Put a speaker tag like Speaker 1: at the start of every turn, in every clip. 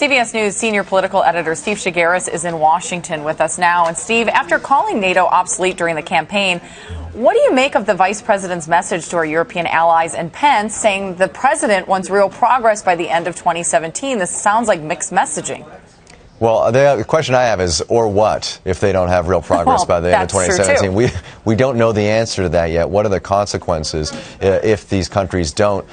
Speaker 1: CBS News senior political editor Steve Chaggaris is in Washington with us now. And Steve, after calling NATO obsolete during the campaign, what do you make of the vice president's message to our European allies and Pence saying the president wants real progress by the end of 2017? This sounds like mixed messaging.
Speaker 2: Well, the question I have is, or what, if they don't have real progress by the end of 2017? We don't know the answer to that yet. What are the consequences if these countries don't,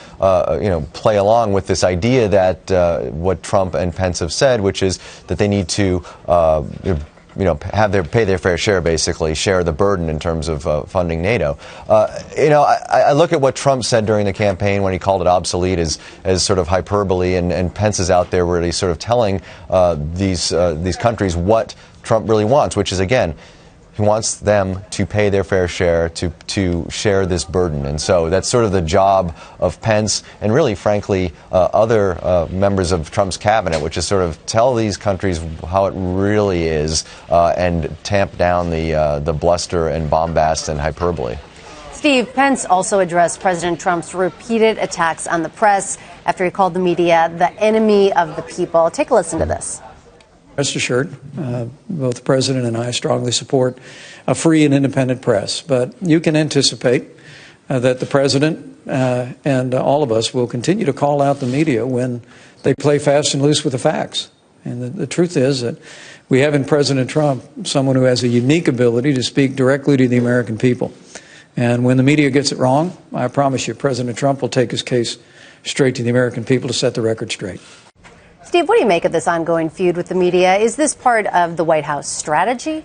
Speaker 2: play along with this idea that what Trump and Pence have said, which is that they need to pay their fair share, basically, share the burden in terms of funding NATO. I look at what Trump said during the campaign when he called it obsolete as sort of hyperbole, and Pence is out there really sort of telling these countries what Trump really wants, which is, again, he wants them to pay their fair share, to share this burden. And so that's sort of the job of Pence and really, frankly, other members of Trump's cabinet, which is sort of tell these countries how it really is and tamp down the bluster and bombast and hyperbole.
Speaker 3: Steve, Pence also addressed President Trump's repeated attacks on the press after he called the media the enemy of the people. Take a listen to this.
Speaker 4: Rest assured, both the president and I strongly support a free and independent press. But you can anticipate that the president and all of us will continue to call out the media when they play fast and loose with the facts. And the truth is that we have in President Trump someone who has a unique ability to speak directly to the American people. And when the media gets it wrong, I promise you, President Trump will take his case straight to the American people to set the record straight.
Speaker 3: Steve, what do you make of this ongoing feud with the media? Is this part of the White House strategy?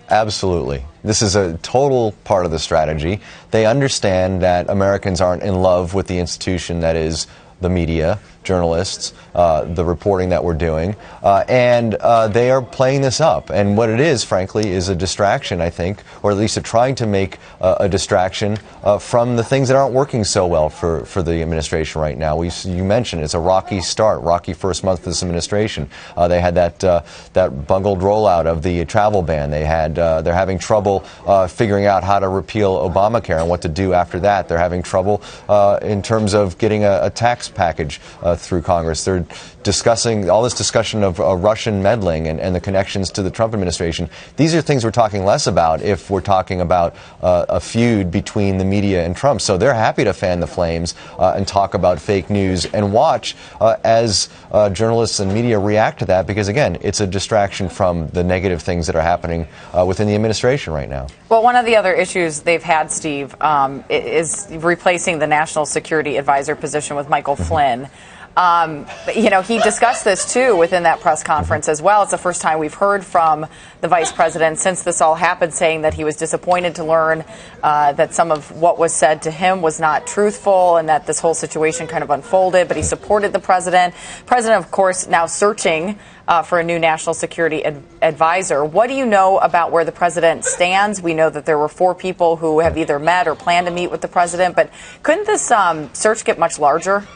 Speaker 2: Absolutely. This is a total part of the strategy. They understand that Americans aren't in love with the institution that is the media, journalists, the reporting that we're doing, and they are playing this up. And what it is, frankly, is a distraction, I think, or at least trying to make a distraction from the things that aren't working so well for the administration right now. You mentioned it's a rocky start, rocky first month for this administration. They had that bungled rollout of the travel ban. They're having trouble figuring out how to repeal Obamacare and what to do after that. They're having trouble in terms of getting a tax package through Congress. They're discussing all this discussion of Russian meddling and the connections to the Trump administration. These are things we're talking less about if we're talking about a feud between the media and Trump. So they're happy to fan the flames and talk about fake news and watch as journalists and media react to that, because, again, it's a distraction from the negative things that are happening within the administration right now.
Speaker 1: Well, one of the other issues they've had, Steve, is replacing the National Security Advisor position with Michael Flynn. He discussed this, too, within that press conference as well. It's the first time we've heard from the vice president since this all happened, saying that he was disappointed to learn that some of what was said to him was not truthful and that this whole situation kind of unfolded. But he supported the president. President, of course, now searching for a new national security advisor. What do you know about where the president stands? We know that there were 4 people who have either met or plan to meet with the president. But couldn't this search get much larger?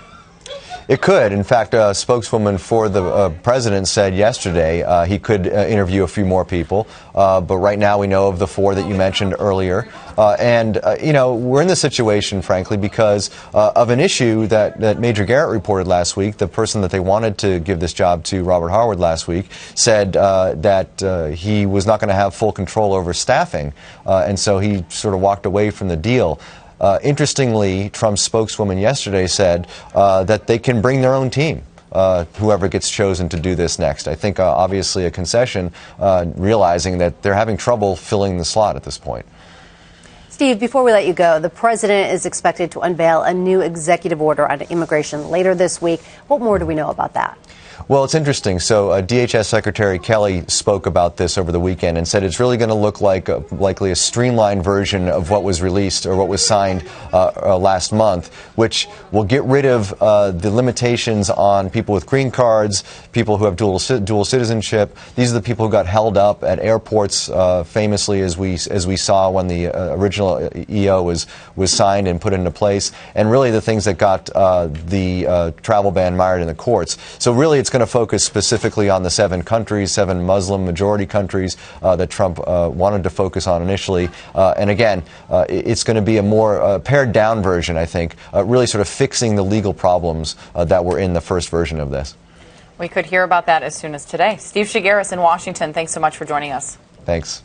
Speaker 2: It could. In fact, a spokeswoman for the president said yesterday he could interview a few more people. But right now we know of the 4 that you mentioned earlier. We're in this situation, frankly, because of an issue that Major Garrett reported last week. The person that they wanted to give this job to, Robert Harward, last week, said that he was not going to have full control over staffing. And so he sort of walked away from the deal. Interestingly, Trump's spokeswoman yesterday said that they can bring their own team, whoever gets chosen to do this next. I think, obviously, a concession, realizing that they're having trouble filling the slot at this point.
Speaker 3: Steve, before we let you go, the president is expected to unveil a new executive order on immigration later this week. What more do we know about that?
Speaker 2: Well, it's interesting. So DHS Secretary Kelly spoke about this over the weekend and said it's really going to look like likely a streamlined version of what was released or what was signed last month, which will get rid of the limitations on people with green cards, people who have dual citizenship. These are the people who got held up at airports, famously, as we saw when the original EO was signed and put into place, and really the things that got the travel ban mired in the courts. So really, it's going to focus specifically on the 7 Muslim majority countries that Trump wanted to focus on initially. And again, it's going to be a more pared down version, I think, really sort of fixing the legal problems that were in the first version of this.
Speaker 1: We could hear about that as soon as today. Steve Chaggaris in Washington, thanks so much for joining us.
Speaker 2: Thanks.